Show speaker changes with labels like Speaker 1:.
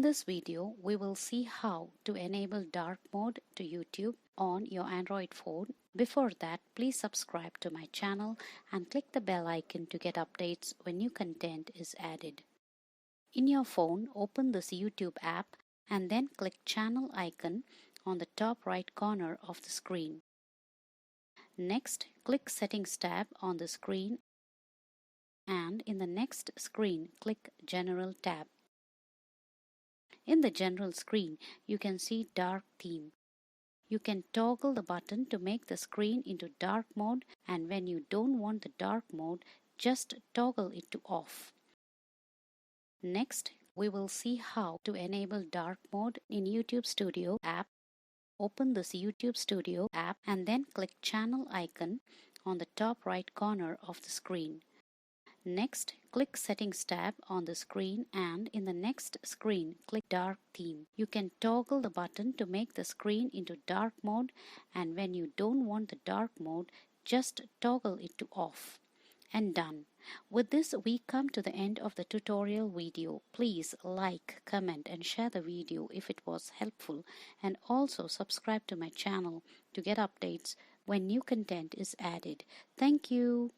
Speaker 1: In this video, we will see how to enable dark mode to YouTube on your Android phone. Before that, please subscribe to my channel and click the bell icon to get updates when new content is added. In your phone, open this YouTube app and then click channel icon on the top right corner of the screen. Next, click Settings tab on the screen and in the next screen, click General tab. In the General screen, you can see Dark Theme. You can toggle the button to make the screen into dark mode, and when you don't want the dark mode, just toggle it to off. Next, we will see how to enable dark mode in YouTube Studio app. Open this YouTube Studio app and then click channel icon on the top right corner of the screen. Next, click Settings tab on the screen and in the next screen, click Dark Theme. You can toggle the button to make the screen into dark mode, and when you don't want the dark mode, just toggle it to off. And done. With this, we come to the end of the tutorial video. Please like, comment and share the video if it was helpful, and also subscribe to my channel to get updates when new content is added. Thank you.